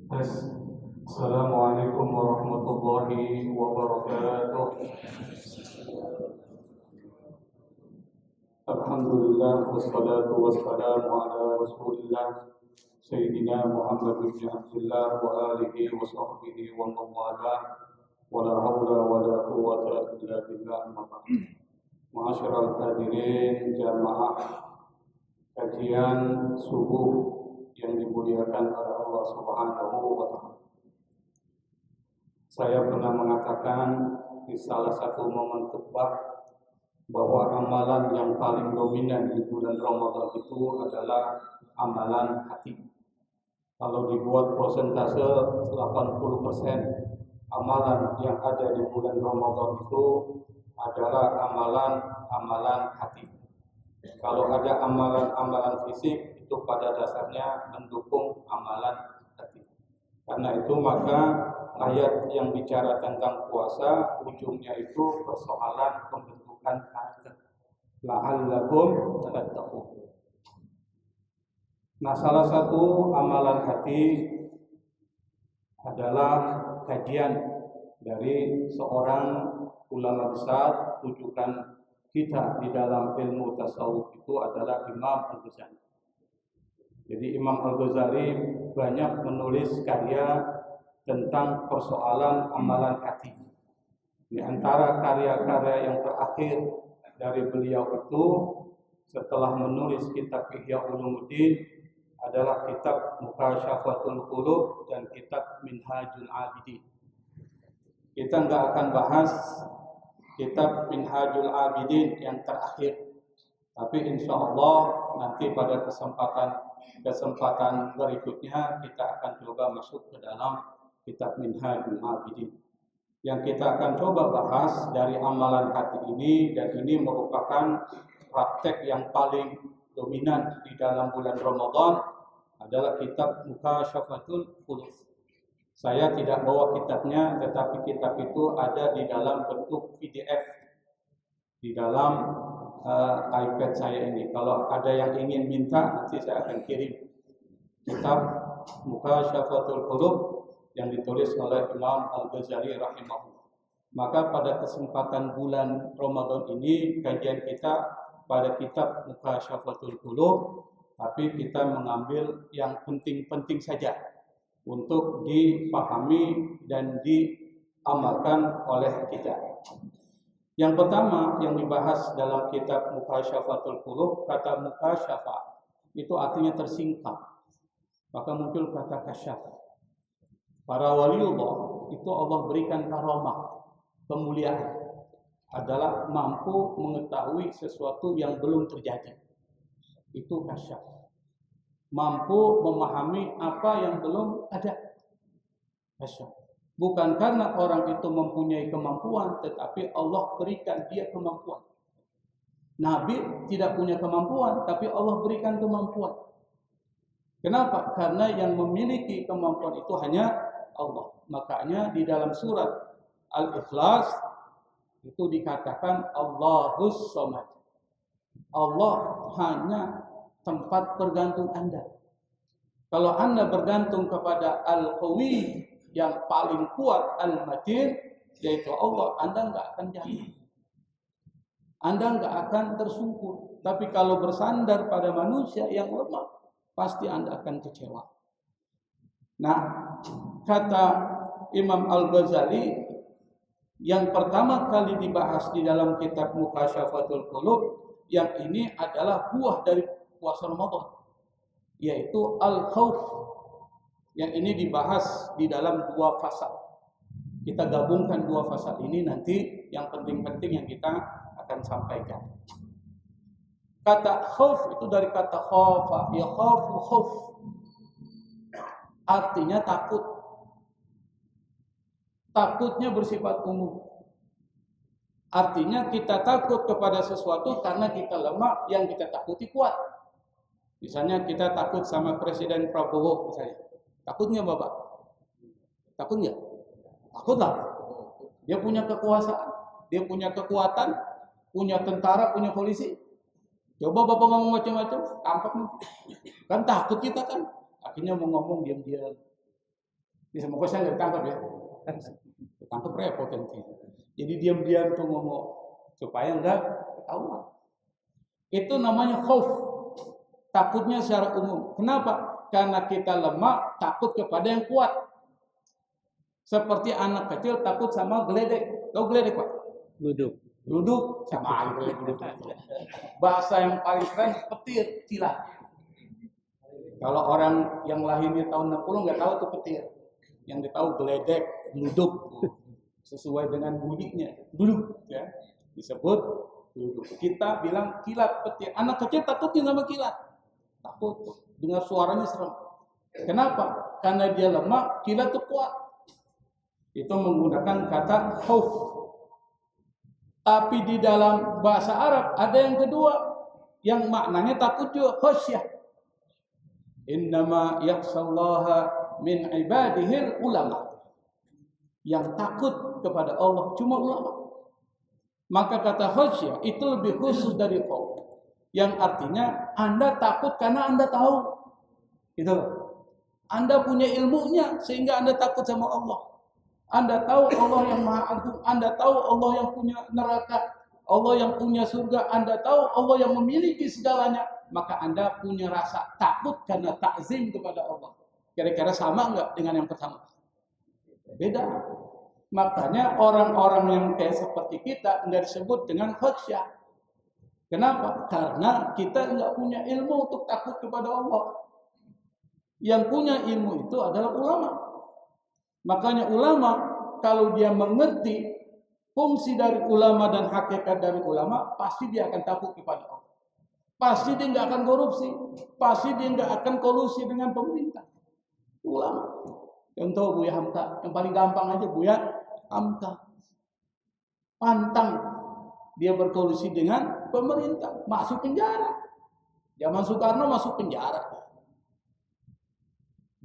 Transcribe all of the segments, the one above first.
Assalamualaikum warahmatullahi wabarakatuh. Alhamdulillah wassalatu wassalamu ala Rasulillah Sayyidina Muhammad bin Abdullah wa alihi wa sahbihi wa man wala wa la hawla wa la quwwata illa billah amma ba'd. Ma'asyiral hadirin jamaah kajian subuh yang dimuliakan oleh Allah Subhanahu wa taala. Saya pernah mengatakan di salah satu momen khutbah bahwa amalan yang paling dominan di bulan Ramadan itu adalah amalan hati. Kalau dibuat persentase 80% amalan yang ada di bulan Ramadan itu adalah amalan hati. Kalau ada amalan fisik itu pada dasarnya mendukung amalan hati. Karena itu maka ayat yang bicara tentang puasa ujungnya itu persoalan pembentukan karakter. La'allakum tattaqun. Nah, salah satu amalan hati adalah kajian dari seorang ulama besar. Rujukan kita di dalam ilmu tasawuf itu adalah Imam Al-Ghazali. Jadi Imam Al-Ghazali banyak menulis karya tentang persoalan amalan hati. Di antara karya-karya yang terakhir dari beliau itu setelah menulis kitab Ihya Ulumuddin adalah kitab Mukasyafatul Qulub dan kitab Minhajul Abidin. Kita nggak akan bahas kitab Minhajul Abidin yang terakhir, tapi insya Allah nanti pada kesempatan berikutnya kita akan coba masuk ke dalam kitab Minhajul Abidin. Yang kita akan coba bahas dari amalan hati ini, dan ini merupakan praktek yang paling dominan di dalam bulan Ramadan, adalah kitab Mukasyafatul Qulub. Saya tidak bawa kitabnya, tetapi kitab itu ada di dalam bentuk PDF di dalam iPad saya ini. Kalau ada yang ingin minta, nanti saya akan kirim kitab Mukasyafatul Qulub yang ditulis oleh Imam Al-Ghazali rahimahullah. Maka pada kesempatan bulan Ramadan ini kajian kita pada kitab Mukasyafatul Qulub, tapi kita mengambil yang penting-penting saja untuk dipahami dan diamalkan oleh kita. Yang pertama yang dibahas dalam kitab Mukasyafatul Qulub, kata mukasyafa itu artinya tersingkap, maka muncul kata kasyaf. Para waliullah itu Allah berikan karamah, kemuliaan, adalah mampu mengetahui sesuatu yang belum terjadi. Itu kasyaf. Mampu memahami apa yang belum ada. Kasyaf. Bukan karena orang itu mempunyai kemampuan, tetapi Allah berikan dia kemampuan. Nabi tidak punya kemampuan, tapi Allah berikan kemampuan. Kenapa? Karena yang memiliki kemampuan itu hanya Allah. Makanya di dalam surat Al-Ikhlas itu dikatakan Allahus Samad. Allah hanya tempat bergantung Anda. Kalau Anda bergantung kepada Al-Qawi yang paling kuat, Al-Matin, yaitu Allah, Anda nggak akan jatuh. Anda nggak akan tersungkur. Tapi kalau bersandar pada manusia yang lemah, pasti Anda akan kecewa. Nah, kata Imam Al-Ghazali, yang pertama kali dibahas di dalam kitab Mukasyafatul Qulub, yang ini adalah buah dari puasa Ramadan, yaitu Al-Khawf. Yang ini dibahas di dalam 2 pasal. Kita gabungkan 2 pasal ini, nanti yang penting-penting yang kita akan sampaikan. Kata khauf itu dari kata khafa, ya khaufu khauf. Artinya takut. Takutnya bersifat umum. Artinya kita takut kepada sesuatu karena kita lemah, yang kita takuti kuat. Misalnya kita takut sama Presiden Prabowo misalnya. Takutnya Bapak? Takut nggak? Takutlah. Dia punya kekuasaan, dia punya kekuatan, punya tentara, punya polisi. Coba Bapak ngomong macam-macam, tangkap nih. Kan takut kita kan. Akhirnya mau ngomong diam-diam. Bisa mau saya nggak ditangkap ya? Ditangkap repot nanti. Jadi diam-diam tuh ngomong supaya nggak ketahuan. Itu namanya khauf. Takutnya secara umum. Kenapa? Karena kita lemah, takut kepada yang kuat. Seperti anak kecil takut sama geledek. Tahu geledek, Pak? Duduk sama aja geledek. Bahasa yang paling keren petir, kilat. Kalau orang yang lahirnya tahun 60 nggak tahu tuh petir. Yang dia tahu geledek, duduk. Sesuai dengan bunyinya. Duduk ya. Disebut duduk. Kita bilang kilat, petir. Anak kecil takutnya sama kilat. Takut dengar suaranya serem. Kenapa? Karena dia lemah, kilat itu kuat. Itu menggunakan kata khauf. Tapi di dalam bahasa Arab ada yang kedua yang maknanya takut juga, khasyah. Innama yakhshallaha min ibadihil ulama. Yang takut kepada Allah cuma ulama. Maka kata khasyah itu lebih khusus dari khauf. Yang artinya Anda takut karena Anda tahu. Gitu. Anda punya ilmunya sehingga Anda takut sama Allah. Anda tahu Allah yang Maha Agung, Anda tahu Allah yang punya neraka, Allah yang punya surga, Anda tahu Allah yang memiliki segalanya, maka Anda punya rasa takut karena takzim kepada Allah. Kira-kira sama enggak dengan yang pertama? Beda. Makanya orang-orang yang kayak seperti kita enggak disebut dengan khasyah. Kenapa? Karena kita enggak punya ilmu untuk takut kepada Allah. Yang punya ilmu itu adalah ulama. Makanya ulama kalau dia mengerti fungsi dari ulama dan hakikat dari ulama, pasti dia akan takut kepada Allah. Pasti dia enggak akan korupsi, pasti dia enggak akan kolusi dengan pemerintah. Ulama. Contoh Buya Hamka, yang paling gampang aja Buya Hamka. Pantang dia berkolusi dengan pemerintah, masuk penjara. Zaman Soekarno masuk penjara.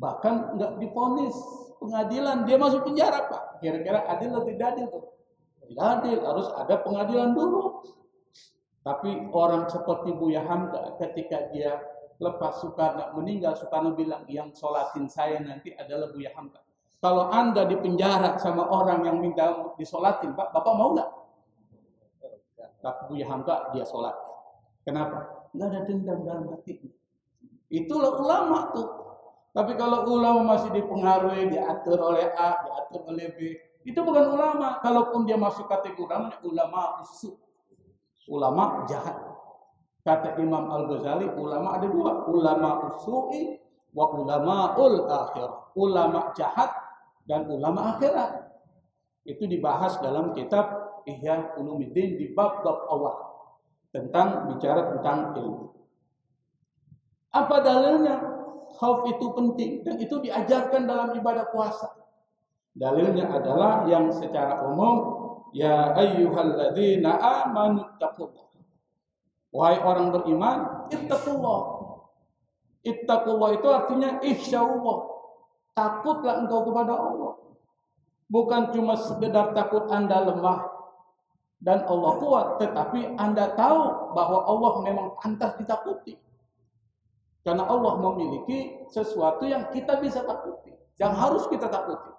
Bahkan enggak divonis pengadilan, dia masuk penjara, Pak. Kira-kira adil atau tidak adil tuh? Tidak adil, harus ada pengadilan dulu. Tapi orang seperti Buya Hamka ketika dia lepas Soekarno meninggal, Soekarno bilang yang sholatin saya nanti adalah Buya Hamka. Kalau Anda di penjara sama orang yang minta disolatin, Pak, Bapak mau nggak? Tapi Buya Hamka dia sholat. Kenapa? Nggak ada dendam dalam hati. Itulah ulama tuh. Tapi kalau ulama masih dipengaruhi, diatur oleh A, diatur oleh B, itu bukan ulama. Kalaupun dia masuk kategori ulama usul, ulama jahat. Kata Imam Al-Ghazali, ulama ada dua, ulama usui wa ulamaul akhirah. Ulama jahat dan ulama akhirat. Itu dibahas dalam kitab Ihya Ulumuddin di bab-bab awal tentang bicara tentang ilmu. Apa dalilnya? Khauf itu penting dan itu diajarkan dalam ibadah puasa. Dalilnya adalah yang secara umum, ya ayyuhalladzina amanu taqullah. Wahai orang beriman, ittaqullah. Ittaqullah itu artinya ikhsya'ullah. Takutlah engkau kepada Allah. Bukan cuma sekedar takut Anda lemah dan Allah kuat, tetapi Anda tahu bahwa Allah memang pantas ditakuti. Karena Allah memiliki sesuatu yang kita bisa takuti, yang harus kita takuti.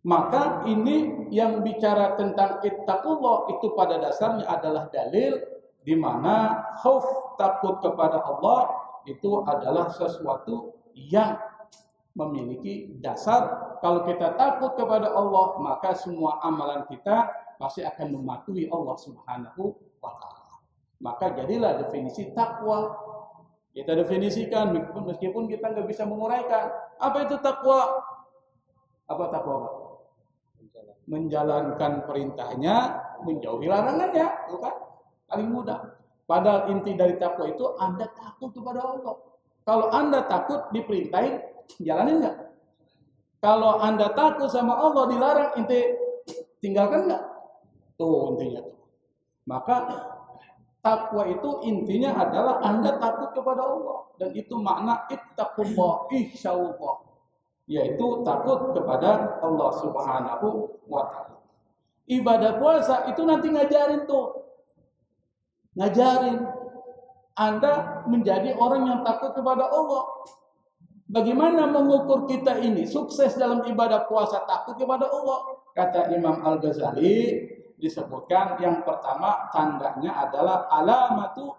Maka ini yang bicara tentang ittaqullah itu pada dasarnya adalah dalil di mana khauf, takut kepada Allah itu adalah sesuatu yang memiliki dasar. Kalau kita takut kepada Allah, maka semua amalan kita pasti akan mematuhi Allah Subhanahu wa taala. Maka jadilah definisi takwa. Kita definisikan meskipun kita nggak bisa menguraikan. Apa itu takwa? Apa takwa, Pak? Menjalankan perintahnya, menjauhi larangannya, bukan? Paling mudah. Padahal inti dari takwa itu Anda takut kepada Allah. Kalau Anda takut diperintahin, jalanin nggak? Kalau Anda takut sama Allah dilarang, ente tinggalkan nggak? Tuh intinya tuh. Maka takwa itu intinya adalah Anda takut kepada Allah. Dan itu makna ittaqullah, ihsya'ullah. Yaitu takut kepada Allah Subhanahu wa ta'ala. Ibadah puasa itu nanti ngajarin tuh. Ngajarin Anda menjadi orang yang takut kepada Allah. Bagaimana mengukur kita ini sukses dalam ibadah puasa takut kepada Allah? Kata Imam Al-Ghazali, disebutkan yang pertama tandanya adalah alamatul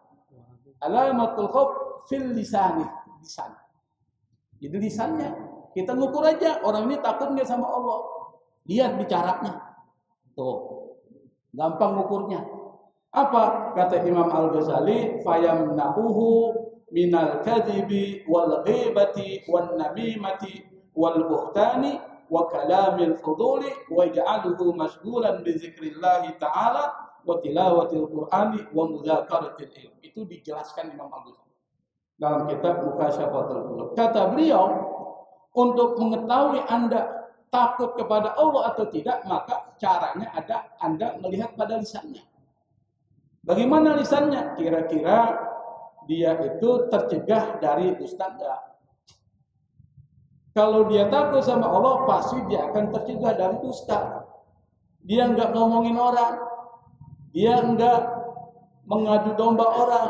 khauf fil lisan. Jadi lisannya kita ngukur aja orang ini takut nggak sama Allah. Lihat bicaranya. Tuh. Gampang ngukurnya. Apa kata Imam Al-Ghazali? Fayamna'uhu minal kadhibi wal ghibati wan namimati wal buhtani wa kalamil fuduli wa ja'aluhu mashghulan bi dzikrillah ta'ala wa tilawatil qur'ani wa mudzakaratil ilm. Itu dijelaskan Imam Al-Ghazali dalam kitab Mukasyafatul Qulub. Kata beliau, untuk mengetahui Anda takut kepada Allah atau tidak, maka caranya ada Anda melihat pada lisannya. Bagaimana lisannya? Kira-kira dia itu tercegah dari dusta enggak? Kalau dia takut sama Allah, pasti dia akan tercegah dari dusta. Dia enggak ngomongin orang, dia enggak mengadu domba orang,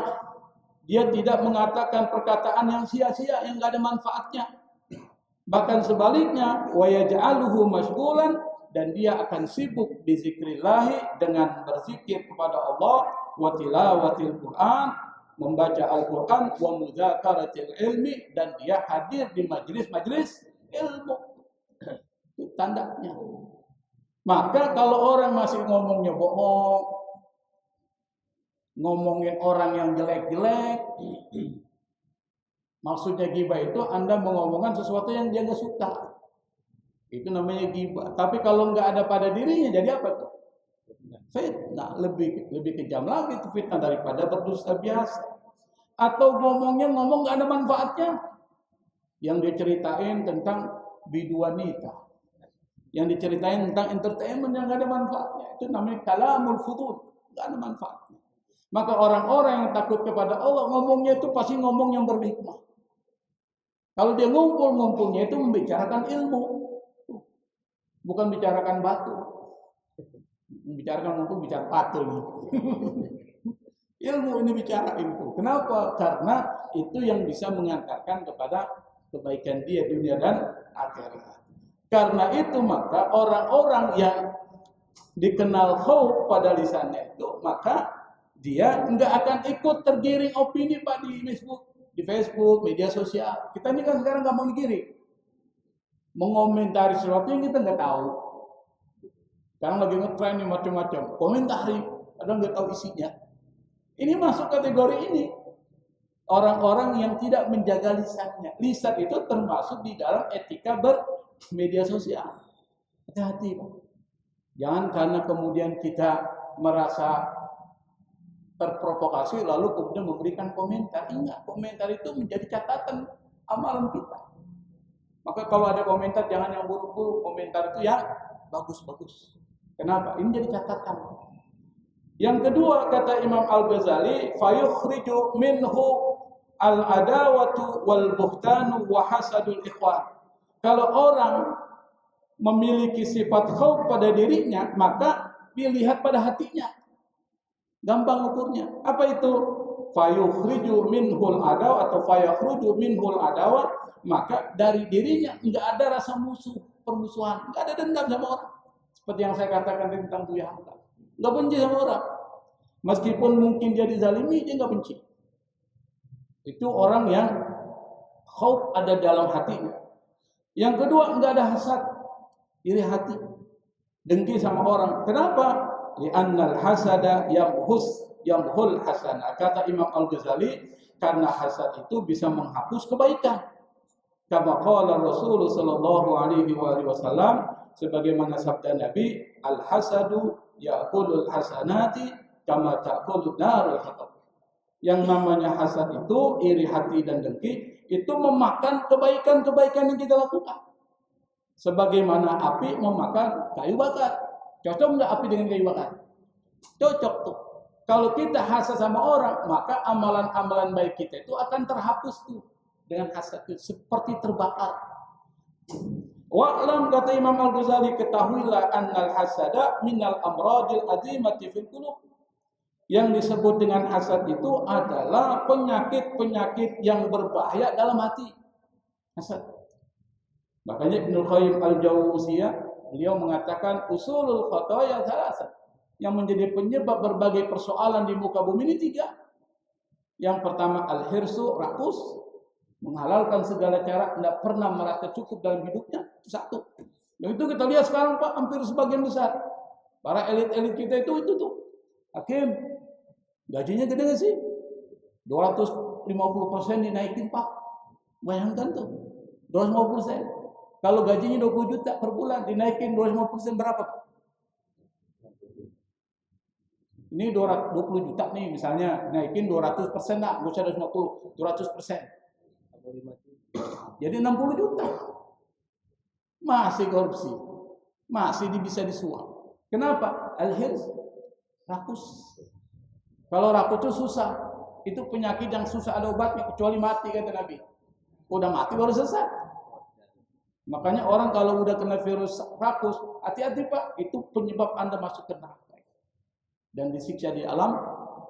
dia tidak mengatakan perkataan yang sia-sia, yang enggak ada manfaatnya. Bahkan sebaliknya, wa yaj'aluhu mashghulan, dan dia akan sibuk bizikrillah dengan berzikir kepada Allah, wa tilawatil Qur'an, membaca Al-Quran, wa mudzakaratil ilmi, dan dia hadir di majelis-majelis ilmu. Itu tandanya. Maka kalau orang masih ngomongnya bohong, ngomongin orang yang jelek-jelek, maksudnya ghibah itu Anda mengomongkan sesuatu yang dia nggak suka. Itu namanya ghibah. Tapi kalau nggak ada pada dirinya, jadi apa tuh? Fitnah. Lebih kejam lagi itu fitnah daripada berdusta biasa. Atau ngomong nggak ada manfaatnya. Yang diceritain tentang biduanita, yang diceritain tentang entertainment yang nggak ada manfaatnya, itu namanya kalamul fudul, nggak ada manfaatnya. Maka orang-orang yang takut kepada Allah ngomongnya itu pasti ngomong yang berhikmah. Kalau dia ngumpulnya itu membicarakan ilmu, bukan bicarakan batu. Membicarakan ngumpul bicara batu. Ilmu ini bicara itu. Kenapa? Karena itu yang bisa mengantarkan kepada kebaikan dia dunia dan akhirat. Karena itu maka orang-orang yang dikenal khauf pada lisannya itu, maka dia enggak akan ikut tergiring opini Pak di Facebook, media sosial. Kita ini kan sekarang gampang digiring. Mengomentari sesuatu yang kita enggak tahu. Sekarang lagi ngetren macam-macam. Komentari, padahal enggak tahu isinya. Ini masuk kategori ini. Orang-orang yang tidak menjaga lisannya. Lisan itu termasuk di dalam etika bermedia sosial. Hati-hati, Pak. Jangan karena kemudian kita merasa terprovokasi lalu kemudian memberikan komentar. Ingat, komentar itu menjadi catatan amalan kita. Maka kalau ada komentar jangan yang buruk-buruk, komentar itu yang bagus-bagus. Kenapa? Ini jadi catatan. Yang kedua kata Imam Al-Ghazali, fayukhriju minhu al-adawatu wal buhtanu wa hasadul ikhwan. Kalau orang memiliki sifat khauf pada dirinya, maka dilihat pada hatinya. Gampang ukurnya. Apa itu? Fayukhriju minhul adaw atau fayakhruju minhul adawa, maka dari dirinya enggak ada rasa musuh, permusuhan, enggak ada dendam sama orang. Seperti yang saya katakan tentang Buya Hamka. Enggak benci sama orang. Meskipun mungkin dia dizalimi, dia enggak benci. Itu orang yang khauf ada dalam hatinya. Yang kedua, enggak ada hasad, iri hati, dengki sama orang. Kenapa? Li'annal hasada yamhul hasanah. Kata Imam Al-Ghazali, karena hasad itu bisa menghapus kebaikan. Kama qala Rasul sallallahu alaihi wasallam, sebagaimana sabda Nabi, al-hasadu ya'kulul hasanati kama ta'kulun narul hatab. Yang namanya hasad itu, iri hati dan dengki, itu memakan kebaikan-kebaikan yang kita lakukan. Sebagaimana api memakan kayu bakar. Cocok nggak api dengan kayu bakar? Cocok tuh. Kalau kita hasad sama orang, maka amalan-amalan baik kita itu akan terhapus tuh dengan hasad itu, seperti terbakar. Wa'lam, kata Imam Al-Ghazali, ketahuilah annal hasada minal amradil azimati fil qulub. Yang disebut dengan hasad itu adalah penyakit-penyakit yang berbahaya dalam hati. Hasad. Makanya Ibnu Qayyim al-Jauziyah beliau mengatakan usulul khotoya thalatha, yang menjadi penyebab berbagai persoalan di muka bumi ini 3. Yang pertama al-hirsu, rakus, menghalalkan segala cara, tidak pernah merasa cukup dalam hidupnya, itu 1. Dan itu kita lihat sekarang Pak, hampir sebagian besar para elit-elit kita itu tuh hakim, gajinya gede nggak sih? 250% dinaikin Pak. Bayangkan tuh, 250%. Kalau gajinya 20 juta per bulan, dinaikin 250% berapa Pak? Ini 20 juta nih misalnya, naikin 200% lah, nggak usah 250, 200%. Jadi 60 juta. Masih korupsi. Masih bisa disuap. Kenapa? Al-hirs. Rakus. Kalau rakus itu susah. Itu penyakit yang susah ada obatnya, kecuali mati kata Nabi. Udah mati baru selesai. Makanya orang kalau udah kena virus rakus, hati-hati Pak, itu penyebab Anda masuk ke neraka dan disiksa di alam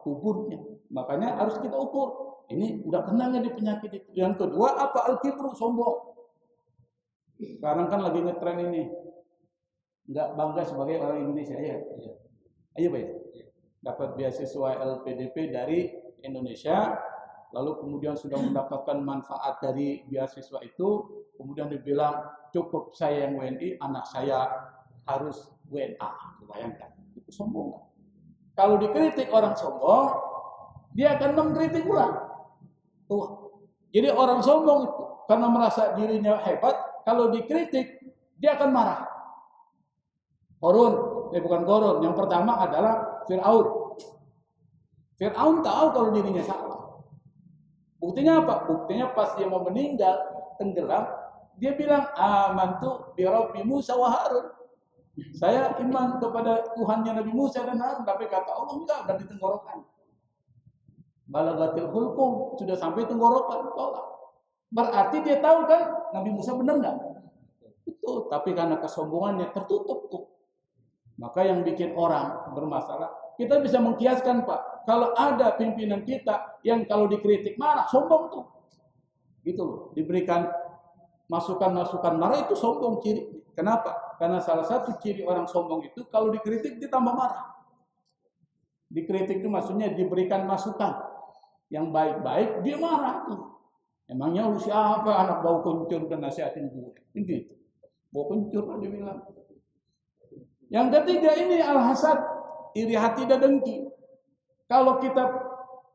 kuburnya. Makanya harus kita ukur. Ini udah kena nggak di penyakit itu. Yang kedua apa? Al-kibru, sombong. Sekarang kan lagi ngetren ini. Nggak bangga sebagai orang Indonesia ya. Ayo Pak ya. Dapat beasiswa LPDP dari Indonesia, lalu kemudian sudah mendapatkan manfaat dari beasiswa itu, kemudian dibilang cukup saya yang WNI, anak saya harus WNA. Bayangkan, itu sombong kan? Kalau dikritik orang sombong, dia akan mengkritik ulang. Jadi orang sombong itu karena merasa dirinya hebat, kalau dikritik dia akan marah. Bukan Korun. Yang pertama adalah Fir'aun. Fir'aun tahu kalau dirinya salah. Buktinya apa? Buktinya pas dia mau meninggal, tenggelam, dia bilang, amantu bi Rabbi Musa wa Harun. Saya iman kepada Tuhannya Nabi Musa dan Harun, tapi kata Allah enggak, udah di tenggorokan. Balagatil hulqum, sudah sampai tenggorokan, tolak. Berarti dia tahu kan Nabi Musa benar enggak? Betul, tapi karena kesombongannya tertutup tuh. Maka yang bikin orang bermasalah, kita bisa mengkiaskan Pak, kalau ada pimpinan kita yang kalau dikritik marah, sombong tuh. Gitu loh, diberikan masukan-masukan marah itu sombong ciri. Kenapa? Karena salah satu ciri orang sombong itu kalau dikritik dia tambah marah. Dikritik itu maksudnya diberikan masukan yang baik-baik, dia marah tuh. Emangnya lu siapa anak bau kencur dan nasihatin gue? Gitu. Bau kencur lah dia bilang. Yang ketiga ini al-hasad, iri hati dan dengki. Kalau kita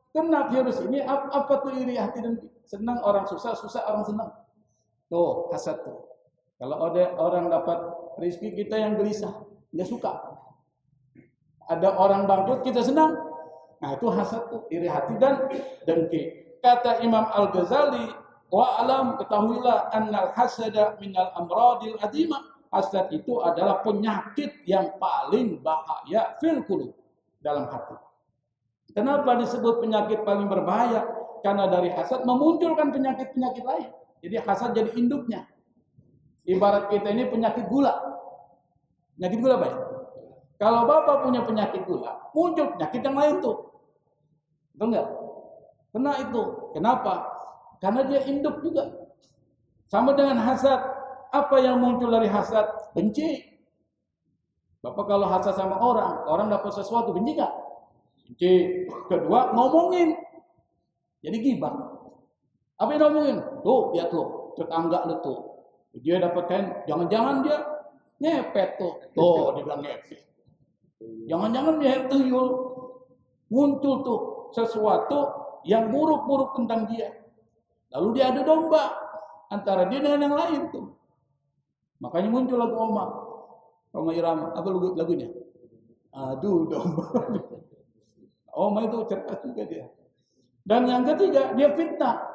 kena virus ini, apa tuh iri hati dan dengki? Senang orang susah, susah orang senang. Tuh, hasad tuh. Kalau ada orang dapat rezeki, kita yang gelisah, nggak suka. Ada orang bangkrut, kita senang. Nah itu hasad tuh, iri hati dan dengki. Kata Imam Al-Ghazali, wa alam, ketahuilah annal hasada minal amradil adimah. Hasad itu adalah penyakit yang paling bahaya fil qulub, dalam hati. Kenapa disebut penyakit paling berbahaya? Karena dari hasad memunculkan penyakit-penyakit lain. Jadi hasad jadi induknya. Ibarat kita ini penyakit gula. Penyakit gula Pak. Kalau Bapak punya penyakit gula, muncul penyakit yang lain tuh. Betul enggak? Kena itu. Kenapa? Karena dia induk juga. Sama dengan hasad. Apa yang muncul dari hasad? Benci. Bapak kalau hasad sama orang dapat sesuatu, benci nggak? Benci. Kedua, ngomongin. Jadi gibah. Apa yang ngomongin? Tuh, lihat lo, tetangga lo tuh. Dia dapat kain, jangan-jangan dia ngepet tuh. Tuh, dia bilang ngepet. Jangan-jangan dia tuyul. Muncul tuh sesuatu yang buruk-buruk tentang dia. Lalu dia adu domba antara dia dengan yang lain tuh. Makanya muncul lagu Roma Irama. Apa lagunya? Aduh domba. Oma itu cerdas juga dia. Dan yang ketiga, dia fitnah.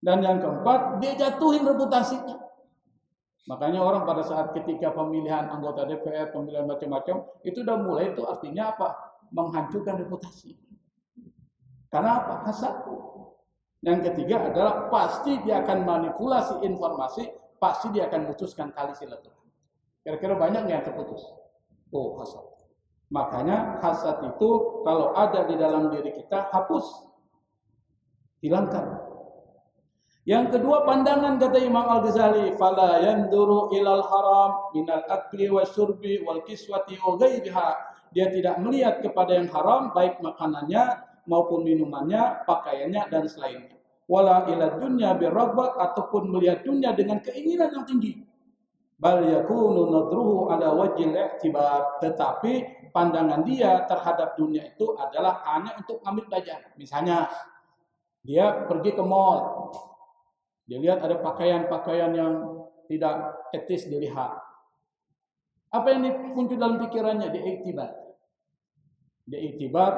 Dan yang keempat, dia jatuhin reputasinya. Makanya orang pada saat ketika pemilihan anggota DPR, pemilihan macam-macam, itu udah mulai itu artinya apa? Menghancurkan reputasi. Karena apa? Hasad. Yang ketiga adalah pasti dia akan manipulasi informasi, pasti dia akan putuskan tali silaturahmi. Kira-kira banyak yang terputus. Oh, hasad. Makanya hasad itu kalau ada di dalam diri kita, hapus. Hilangkan. Yang kedua pandangan kata Imam Al-Ghazali, fala yanduru ilal haram minal akli wasyurbi wal kiswati wa ghairiha. Dia tidak melihat kepada yang haram baik makanannya maupun minumannya, pakaiannya dan selainnya. Wala ila dunya birraghbah, ataupun melihat dunia dengan keinginan yang tinggi. Bal yakunu nadruhu ala wajhil i'tibar, tetapi pandangan dia terhadap dunia itu adalah hanya untuk ambil pelajaran. Misalnya dia pergi ke mall, dia lihat ada pakaian-pakaian yang tidak etis dilihat. Apa yang muncul dalam pikirannya? Dia iktibar.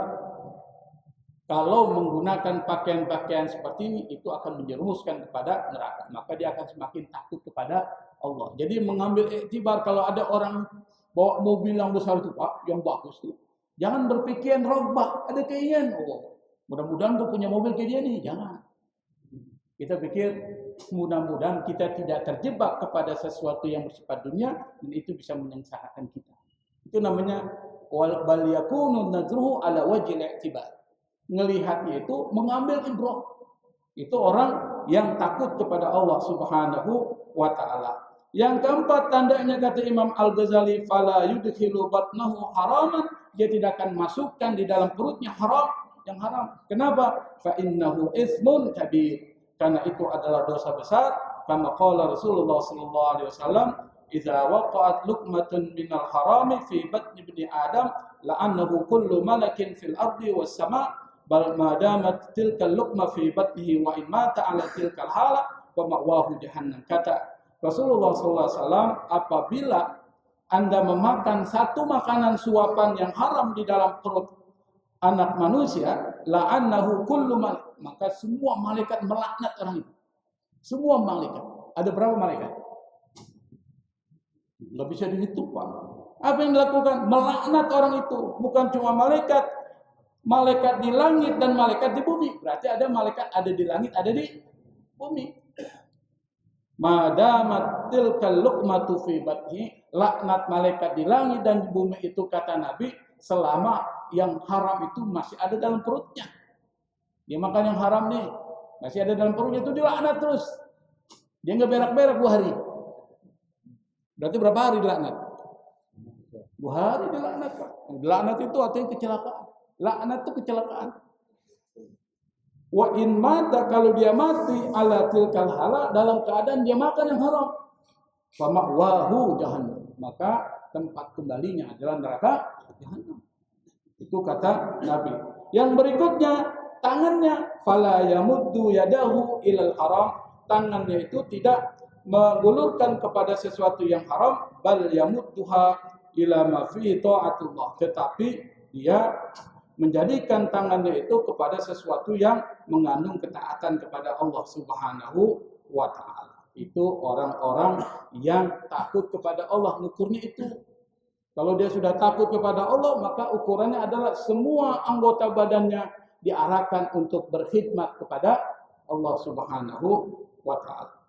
Kalau menggunakan pakaian-pakaian seperti ini, itu akan menjerumuskan kepada neraka. Maka dia akan semakin takut kepada Allah. Jadi mengambil iktibar, kalau ada orang bawa mobil yang besar itu, Pak, yang bagus itu, jangan berpikir rogbah, ada keinginan. Oh, mudah-mudahan gue punya mobil kayak dia nih. Jangan. Kita pikir mudah-mudahan kita tidak terjebak kepada sesuatu yang bersifat dunia dan itu bisa menyengsarakan kita. Itu namanya bal yakunu nadruhu ala wajhil i'tibar. Ngelihatnya itu mengambil ibrah. Itu orang yang takut kepada Allah Subhanahu wa taala. Yang keempat tandanya kata Imam Al-Ghazali, fala yudkhilu batnahu haraman, dia tidak akan masukkan di dalam perutnya yang haram. Kenapa? Fa innahu ismun kabir. Karena itu adalah dosa besar. Kama qala Rasulullah sallallahu alaihi wasallam, "Idza waqa'at luqmatun minal harami fi batni ibni Adam, la'annahu kullu malakin fil ardi was sama', bal ma damat tilka luqma fi batnihi wa in mata 'ala tilkal hala wa ma'wahu jahannam." Kata Rasulullah sallallahu alaihi wasallam, apabila Anda memakan satu makanan suapan yang haram di dalam perut anak manusia, la'annahu kullu malik, maka semua malaikat melaknat orang itu. Semua malaikat. Ada berapa malaikat? Nggak bisa dihitung, Pak. Apa yang dilakukan? Melaknat orang itu. Bukan cuma malaikat di langit dan malaikat di bumi. Berarti ada malaikat ada di langit, ada di bumi. Madamat tilkal luqmatu fi batni, laknat malaikat di langit dan di bumi itu, kata Nabi, selama yang haram itu masih ada dalam perutnya. Dia makan yang haram nih, masih ada dalam perutnya, itu dilaknat terus. Dia nggak berak-berak 2 hari. Berarti berapa hari dilaknat? 2 hari dilaknat, Pak. Dilaknat itu artinya kecelakaan. Laknat itu kecelakaan. Wa in mata, kalau dia mati ala tilkal hala, dalam keadaan dia makan yang haram, fa ma'wahu jahannam, maka tempat kembalinya adalah neraka jahannam. Itu kata Nabi. Yang berikutnya, tangannya, fala yamuddu yadahu ilal haram, tangannya itu tidak mengulurkan kepada sesuatu yang haram, bal yamudduha ila ma fi ta'atullah, tetapi dia menjadikan tangannya itu kepada sesuatu yang mengandung ketaatan kepada Allah Subhanahu wa taala. Itu orang-orang yang takut kepada Allah, ngukurnya itu. Kalau dia sudah takut kepada Allah, maka ukurannya adalah semua anggota badannya diarahkan untuk berkhidmat kepada Allah Subhanahu wa taala.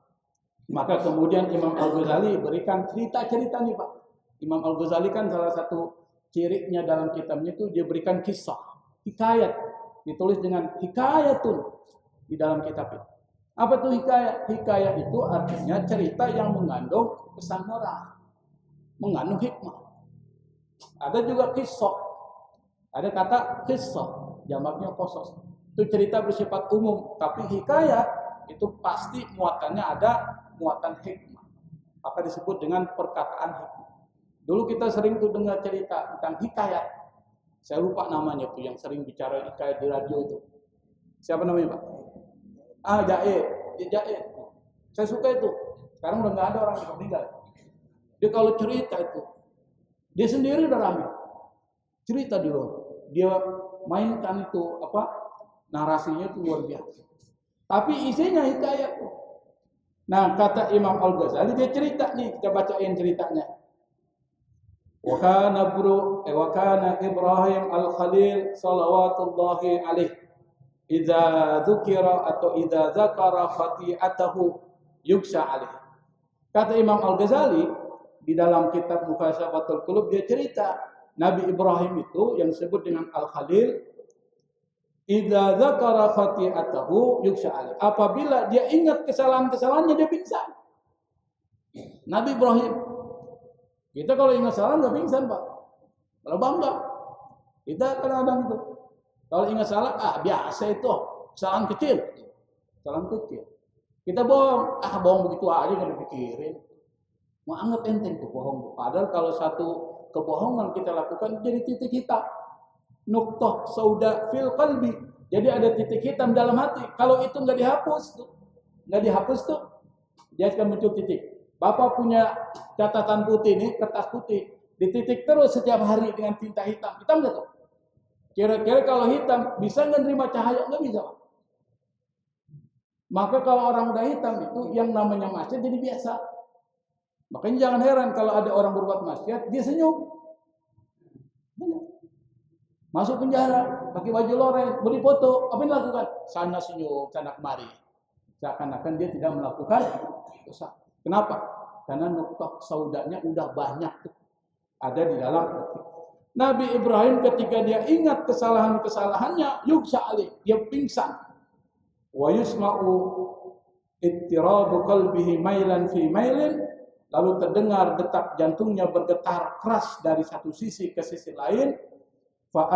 Maka kemudian Imam Al-Ghazali berikan cerita-cerita nih, Pak. Imam Al-Ghazali kan salah satu cirinya dalam kitabnya itu dia berikan kisah, hikayat, ditulis dengan hikayatun di dalam kitab itu. Apa tuh hikayat? Hikayat itu artinya cerita yang mengandung pesan moral, mengandung hikmah. Ada juga kisah. Ada kata kisah, jamaknya qasas. Itu cerita bersifat umum, tapi hikayat itu pasti muatannya ada muatan hikmah. Apa disebut dengan perkataan hikmah. Dulu kita sering tuh dengar cerita tentang hikayat. Saya lupa namanya tuh yang sering bicara hikayat di radio itu. Siapa namanya, Pak? Jaid. Saya suka itu. Sekarang udah nggak ada orang yang meninggal. Dia kalau cerita itu, dia sendiri udah rame. Cerita di luar. Dia mainkan itu narasinya itu luar biasa. Tapi isinya hikayat. Nah, kata Imam Al-Ghazali, dia cerita nih, kita bacain ceritanya. Wa kana Ibrahim Al-Khalil salawatullahi alaih idza dzukira atau idza zakara khati'atahu yuksha alaih. Kata Imam Al-Ghazali di dalam kitab Muhasyabatul Qulub, dia cerita Nabi Ibrahim itu yang disebut dengan Al-Khalil, idza dzakara khati'atahu yuksha alaih. Apabila dia ingat kesalahan-kesalahannya dia pingsan. Nabi Ibrahim. Kita kalau ingat salah enggak pingsan, Pak. Kalau bangga. Kita kadang-kadang itu. Kalau ingat salah, biasa itu. Kesalahan kecil. Kesalahan kecil. Kita bohong. Bohong begitu aja enggak dipikirin. Mau anggap enteng tuh bohong. Padahal kalau satu kebohongan kita lakukan jadi titik hitam. Nuqtah sauda fil qalbi. Jadi ada titik hitam dalam hati. Kalau itu enggak dihapus tuh. Enggak dihapus tuh. Dia akan muncul titik. Bapak punya catatan putih nih, kertas putih. Dititik terus setiap hari dengan tinta hitam. Hitam enggak tuh? Kira-kira kalau hitam bisa nggak nerima cahaya? Nggak bisa, Pak. Maka kalau orang udah hitam itu yang namanya maksiat jadi biasa. Makanya jangan heran kalau ada orang berbuat maksiat dia senyum. Masuk penjara, pakai baju loreng, beri foto, apa yang dilakukan? Sana senyum, sana kemari. Seakan-akan dia tidak melakukan dosa. Kenapa? Karena nuqtah saudanya udah banyak tuh. Ada di dalam hati. Nabi Ibrahim ketika dia ingat kesalahan-kesalahannya, yuksha alaih, dia pingsan. Wa yusma'u ittirabu qalbihi mailan fi mailin, lalu terdengar detak jantungnya bergetar keras dari satu sisi ke sisi lain. Fa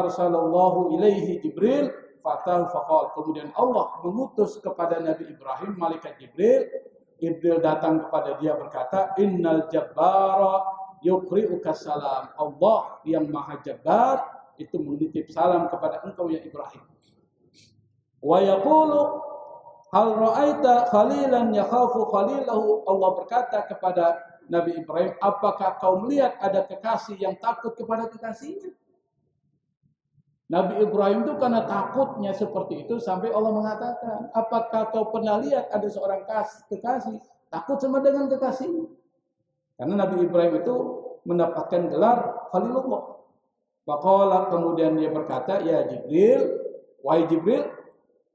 arsalallahu ilaihi Jibril fatahu faqal. Kemudian Allah mengutus kepada Nabi Ibrahim malaikat Jibril. Jibril datang kepada dia berkata, innal jabbara yuqri'uka salam. Allah yang maha jabbar itu menitip salam kepada engkau ya Ibrahim. Wa yaqulu hal ra'aita khalilan yakhafu khalilahu. Allah berkata kepada Nabi Ibrahim, apakah kau melihat ada kekasih yang takut kepada kekasihnya? Nabi Ibrahim itu karena takutnya seperti itu sampai Allah mengatakan, apakah kau pernah lihat ada seorang kekasih takut sama dengan kekasihnya? Karena Nabi Ibrahim itu mendapatkan gelar Khalilullah. Faqala, kemudian dia berkata, ya Jibril, wahai Jibril,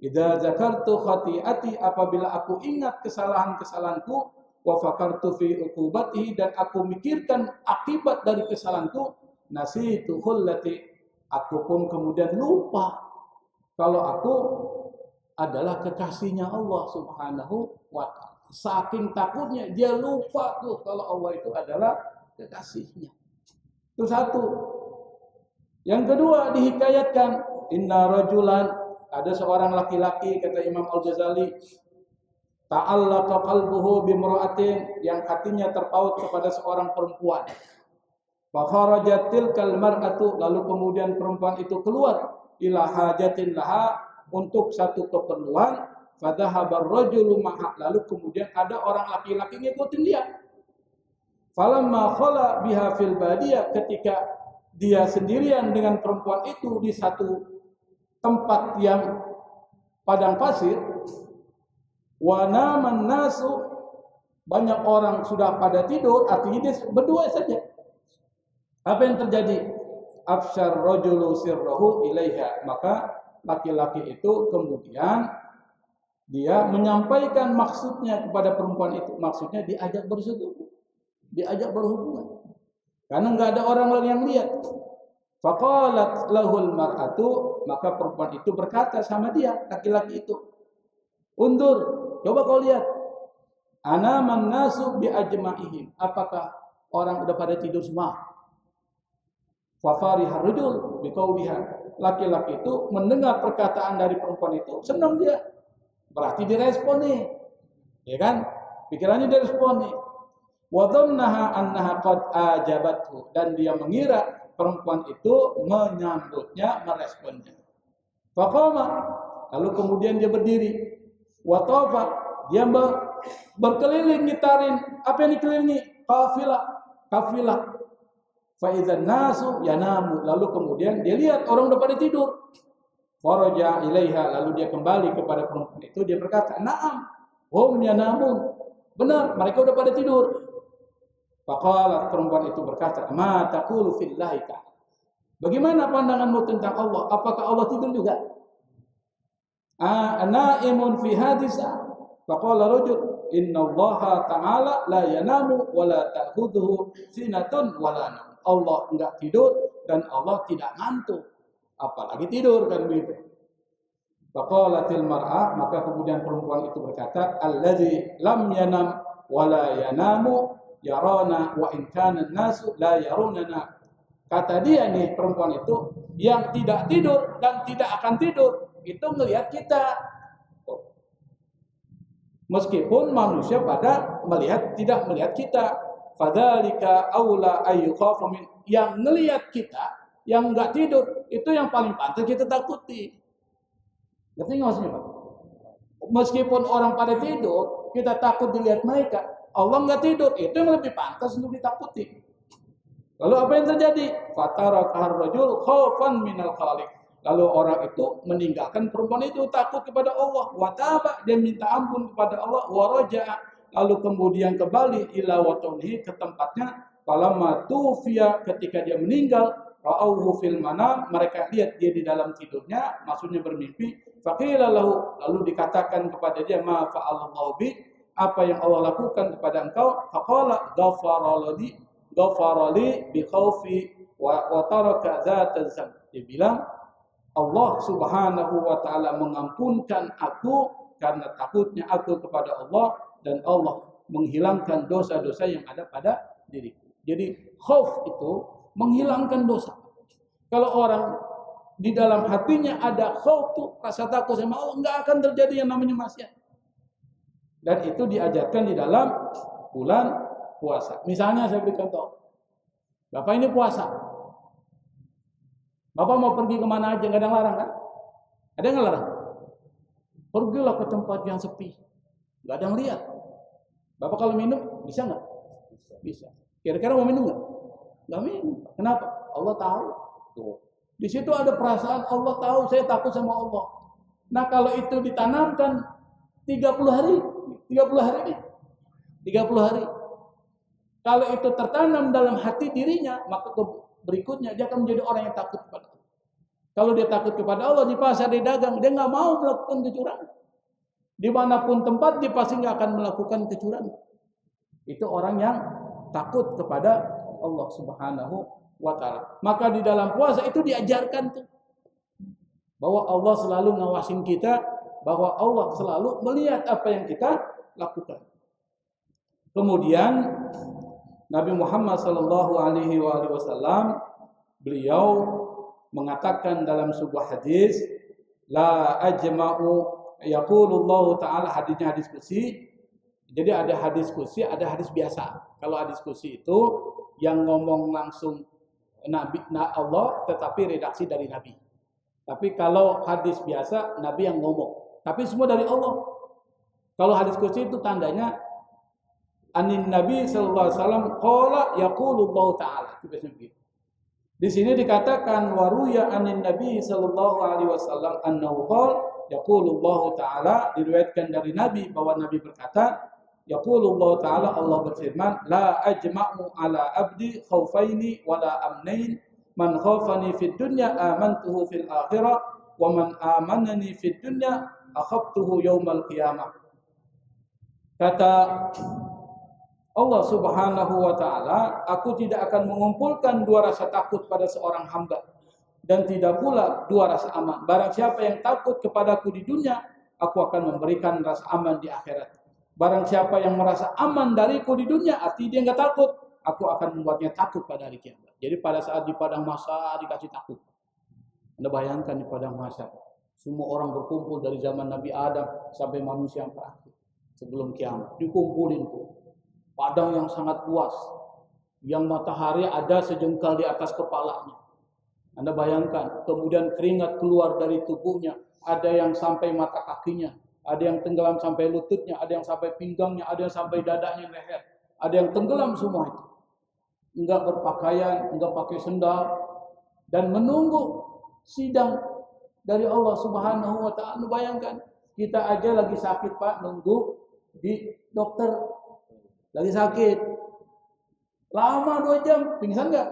idza zakartu khati'ati, apabila aku ingat kesalahan-kesalahanku, wa fakartu fi uqubatihi, dan aku mikirkan akibat dari kesalahanku, nasitu khullati, aku pun kemudian lupa kalau aku adalah kekasihnya Allah Subhanahu wa ta'ala. Saking takutnya dia lupa tuh kalau Allah itu adalah kekasihnya. Itu satu. Yang kedua dihikayatkan, inna rajulan, ada seorang laki-laki kata Imam Al-Ghazali, ta'allaqa qalbuhu bimra'atin, yang hatinya terpaut kepada seorang perempuan. Fa kharajat tilkal mar'atu, lalu kemudian perempuan itu keluar ila hajatin laha, untuk satu keperluan. Fa dhahaba ar-rajulu ma'a, lalu kemudian ada orang laki-laki ngikutin dia. Falamma khala biha fil badiyah, ketika dia sendirian dengan perempuan itu di satu tempat yang padang pasir, wa naman nasu, banyak orang sudah pada tidur, artinya dia berdua saja. Apa yang terjadi? Afsyar rajulu sirrahu ilaiha, maka laki-laki itu kemudian dia menyampaikan maksudnya kepada perempuan itu. Maksudnya diajak bersetubuh, diajak berhubungan. Karena enggak ada orang lain yang lihat. Faqalat lahul mar'atu, maka perempuan itu berkata sama dia, laki-laki itu, undur, coba kau lihat. Anaman nasu bi ajma'ihim, apakah orang udah pada tidur semua? Fa farihar rajul bi qawliha, laki-laki itu mendengar perkataan dari perempuan itu, senang dia. Berarti direspon nih. Ya kan? Pikirannya direspon nih. Wa dhannaha annaha qad ajabathu, dan dia mengira perempuan itu menyambutnya, meresponnya. Faqama, lalu kemudian dia berdiri. Wa tafa, dia berkeliling ngitarin. Apa yang dikelilingi? Kafilah. Fa idzan nasu yanamu, lalu kemudian dia lihat orang udah pada tidur. Faraja ilaiha, lalu dia kembali kepada perempuan itu, dia berkata, "Na'am, hum yanamun." Benar, mereka udah pada tidur. Faqalat, perempuan itu berkata, "Ma taqulu fillahi ta'ala." Bagaimana pandanganmu tentang Allah? Apakah Allah tidur juga? Na'imun fi hadisa. Faqala rajul, "Innallaha ta'ala la yanamu wa la ta'khudhuhu sinatun wa la naum." Allah enggak tidur dan Allah tidak ngantuk. apalagi tidur kan begitu. Faqalatil mar'ah, maka kemudian perempuan itu berkata, allazi lam yanam wa la yanamu yarana wa in kana an-nasu la yarunana. Kata dia nih perempuan itu, yang tidak tidur dan tidak akan tidur itu melihat kita. Meskipun manusia pada tidak melihat kita. Fadzalika aula ayyukhafu min, yang melihat kita, yang enggak tidur itu yang paling pantas kita takuti. Ngerti nggak maksudnya, Pak? Meskipun orang pada tidur, kita takut dilihat mereka. Allah nggak tidur, itu yang lebih pantas untuk ditakuti. Lalu apa yang terjadi? Fatarakahar rajul khaufan minal khaliq. Lalu orang itu meninggalkan perempuan itu, takut kepada Allah. Wataba, dia minta ampun kepada Allah. Waraja'a, lalu kemudian kembali ila watunihi, ke tempatnya. Falamma tufiya, ketika dia meninggal, ra'auhu fil manam, mereka lihat dia di dalam tidurnya, maksudnya bermimpi. Faqila lahu, lalu dikatakan kepada dia, ma fa'alallahu bi, apa yang Allah lakukan kepada engkau? Faqala ghafarali bi khaufi wa taraka dzatan zam. Dia bilang, Allah Subhanahu wa taala mengampunkan aku karena takutnya aku kepada Allah, dan Allah menghilangkan dosa-dosa yang ada pada diriku. Jadi khauf itu menghilangkan dosa. Kalau orang di dalam hatinya ada khauf tuh, rasa takut sama Allah, enggak akan terjadi yang namanya maksiat. Dan itu diajarkan di dalam bulan puasa. Misalnya saya beri contoh. Bapak ini puasa. Bapak mau pergi kemana aja, nggak ada yang larang kan? Ada yang larang? Pergilah ke tempat yang sepi, nggak ada yang lihat. Bapak kalau minum bisa nggak? Bisa. Kira-kira mau minum nggak? Nggak minum. Kenapa? Allah tahu. Tuh. Di situ ada perasaan Allah tahu saya takut sama Allah. Nah kalau itu ditanamkan 30 hari ini, 30 hari. Kalau itu tertanam dalam hati dirinya, maka berikutnya dia akan menjadi orang yang takut kepada Allah. Kalau dia takut kepada Allah, di pasar, di dagang, dia nggak mau melakukan kecurangan. Dimanapun tempat, dia pasti nggak akan melakukan kecurangan. Itu orang yang takut kepada Allah Subhanahu wa ta'ala. Maka di dalam puasa itu diajarkan tuh, bahwa Allah selalu ngawasin kita, bahwa Allah selalu melihat apa yang kita lakukan. Kemudian Nabi Muhammad sallallahu alaihi wasallam, beliau mengatakan dalam sebuah hadis, la ajma'u, yaqulullahu ta'ala, hadisnya hadis qudsi. Jadi ada hadis qudsi, ada hadis biasa. Kalau hadis qudsi itu yang ngomong langsung Nabi Allah, tetapi redaksi dari Nabi. Tapi kalau hadis biasa, Nabi yang ngomong, tapi semua dari Allah. Kalau hadis qudsi itu tandanya anin Nabi sallallahu alaihi wasallam qala yaqulullahu ta'ala. Di sini dikatakan waruya anin Nabi sallallahu alaihi wasallam annahu qala yaqulullahu ta'ala, diriwayatkan dari Nabi bahwa Nabi berkata, yaqulullahu ta'ala, Allah berfirman, la ajma'u ala abdi khaufaini wala amnain, man khaufani fid dunya amantuhu fil akhirah wa man amanani fid dunya akhaftuhu yaumal qiyamah. Kata Allah Subhanahu wa ta'ala, aku tidak akan mengumpulkan dua rasa takut pada seorang hamba, dan tidak pula dua rasa aman. Barang siapa yang takut kepadaku di dunia, aku akan memberikan rasa aman di akhirat. Barang siapa yang merasa aman dariku di dunia, arti dia nggak takut, aku akan membuatnya takut pada hari kiamat. Jadi pada saat di padang mahsyar dikasih takut. Anda bayangkan di padang mahsyar, semua orang berkumpul dari zaman Nabi Adam sampai manusia yang terakhir sebelum kiamat, dikumpulin tuh. Padang yang sangat luas, yang matahari ada sejengkal di atas kepalanya. Anda bayangkan, kemudian keringat keluar dari tubuhnya, ada yang sampai mata kakinya, ada yang tenggelam sampai lututnya, ada yang sampai pinggangnya, ada yang sampai dadanya, leher, ada yang tenggelam semua itu. Enggak berpakaian, enggak pakai sendal, dan menunggu sidang dari Allah Subhanahu wa ta'ala. Bayangkan, kita aja lagi sakit Pak, nunggu di dokter. Lagi sakit, lama 2 jam, pingsan nggak?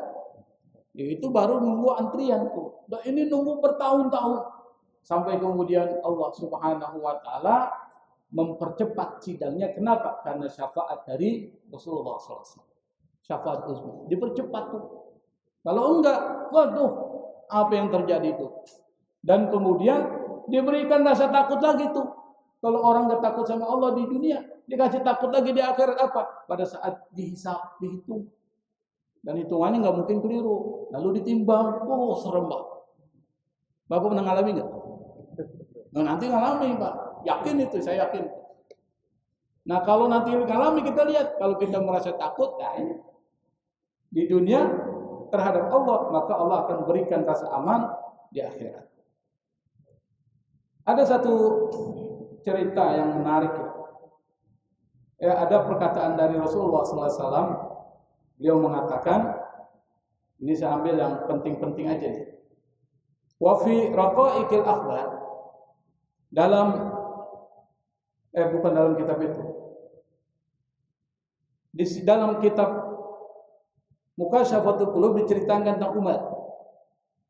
Itu baru nunggu antrian tuh. Dan ini nunggu bertahun-tahun, sampai kemudian Allah Subhanahu wa ta'ala mempercepat sidangnya. Kenapa? Karena syafaat dari Rasulullah SAW. Syafaat uzma dipercepat tuh. Kalau enggak, waduh, apa yang terjadi itu. Dan kemudian diberikan rasa takut lagi tuh. Kalau orang nggak takut sama Allah di dunia, dikasih takut lagi di akhirat apa? Pada saat dihisab, dihitung. Dan hitungannya nggak mungkin keliru. Lalu ditimbang, serem Pak. Bapak pernah ngalami nggak? Nah, nanti ngalami Pak. Yakin itu, saya yakin. Nah kalau nanti ngalami kita lihat, kalau kita merasa takut, nah ini di dunia terhadap Allah, maka Allah akan berikan rasa aman di akhirat. Ada satu cerita yang menarik ya. Ada perkataan dari Rasulullah SAW. Beliau mengatakan, ini saya ambil yang penting-penting aja nih. Wa fi raqaiqil akhbar, bukan dalam kitab itu. Di dalam kitab Mukashafatul Qulub diceritakan tentang Umar.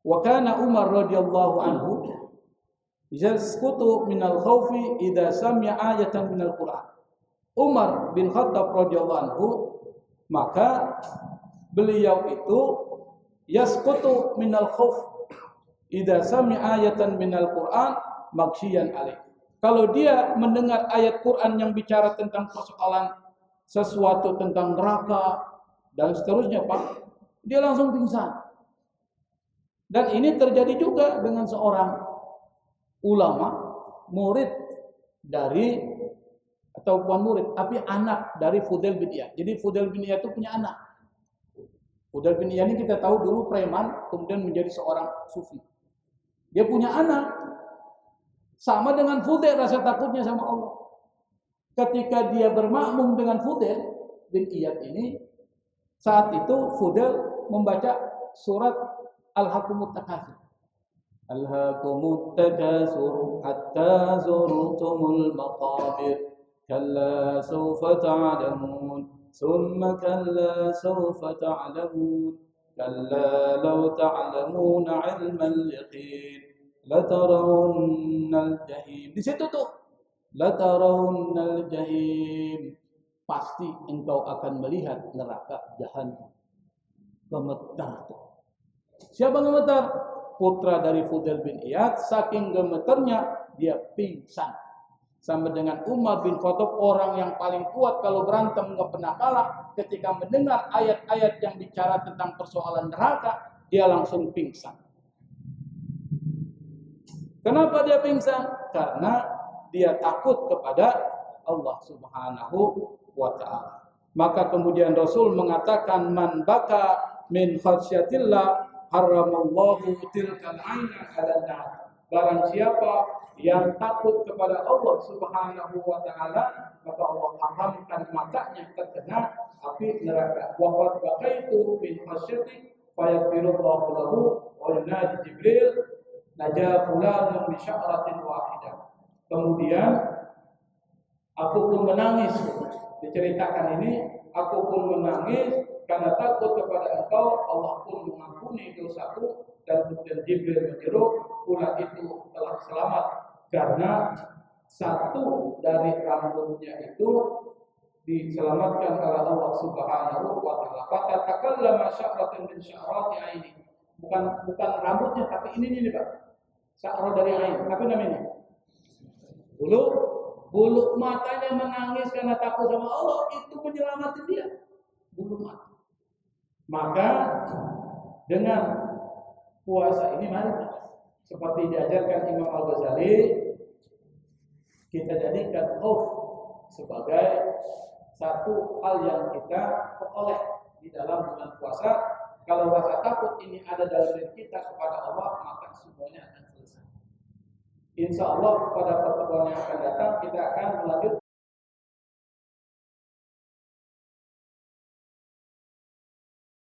Wa kana Umar radhiyallahu anhu yasqutu minal khawfi idza sami'a ayatan minal Qur'an. Umar bin Khattab radhiyallahu anhu, maka beliau itu yasqutu minal khawf idza sami'a ayatan minal Qur'an maghsyiyan alaih. Kalau dia mendengar ayat Quran yang bicara tentang persoalan sesuatu tentang neraka dan seterusnya Pak, dia langsung pingsan. Dan ini terjadi juga dengan seorang ulama, murid dari, atau bukan murid, tapi anak dari Fudail bin Iyad. Jadi Fudail bin Iyad itu punya anak. Fudail bin Iyad ini kita tahu dulu preman, kemudian menjadi seorang sufi. Dia punya anak, sama dengan Fudail rasa takutnya sama Allah. Ketika dia bermakmum dengan Fudail bin Iyad ini, saat itu Fudail membaca surat Al-Hakumut Takatsur. Alhaakumut takatsur hatta zurtumul maqabir kalla sawfa ta'lamun thumma kalla sawfa ta'lamun kalla law ta'lamuna 'ilmal yaqin latarawunnal jahim. Di situ tuh latarawunnal jahim, pasti engkau akan melihat neraka jahanam. Gemetar tuh. Siapa gemetar? Putra dari Fudail bin Iyad, saking gemeternya dia pingsan. Sama dengan Umar bin Khattab, orang yang paling kuat kalau berantem nggak pernah kalah. Ketika mendengar ayat-ayat yang bicara tentang persoalan neraka, dia langsung pingsan. Kenapa dia pingsan? Karena dia takut kepada Allah Subhanahu wa ta'ala. Maka kemudian Rasul mengatakan, man baka min khasyatillah haramallahu tilkal aina 'alan nar. Barang siapa yang takut kepada Allah Subhanahu wa ta'ala, maka Allah haramkan matanya terkena api neraka. Wa qad baqaitu min khasyati fayaghfirullahu lahu wa yunadi Jibril najaa fulanun bi sya'ratin wahidah. Kemudian aku pun menangis, diceritakan ini, aku pun menangis karena takut kepada engkau. Allah pun mengampuni dosaku, dan kemudian Jibril menyeru, ular itu telah selamat karena satu dari rambutnya itu diselamatkan oleh Allah Subhanahu wa ta'ala. Fatakallama sya'ratun min sya'rati aini. Bukan rambutnya, tapi ini Pak. Sya'rat dari ain. Apa namanya? Bulu matanya menangis karena takut sama Allah, itu menyelamatkan dia. Bulu mata. Maka dengan puasa ini mari seperti diajarkan Imam Al-Ghazali, kita jadikan sebagai satu hal yang kita peroleh di dalam bulan puasa. Kalau rasa takut ini ada dalam diri kita kepada Allah, maka semuanya akan selesai. Insya Allah pada pertemuan yang akan datang kita akan melanjutkan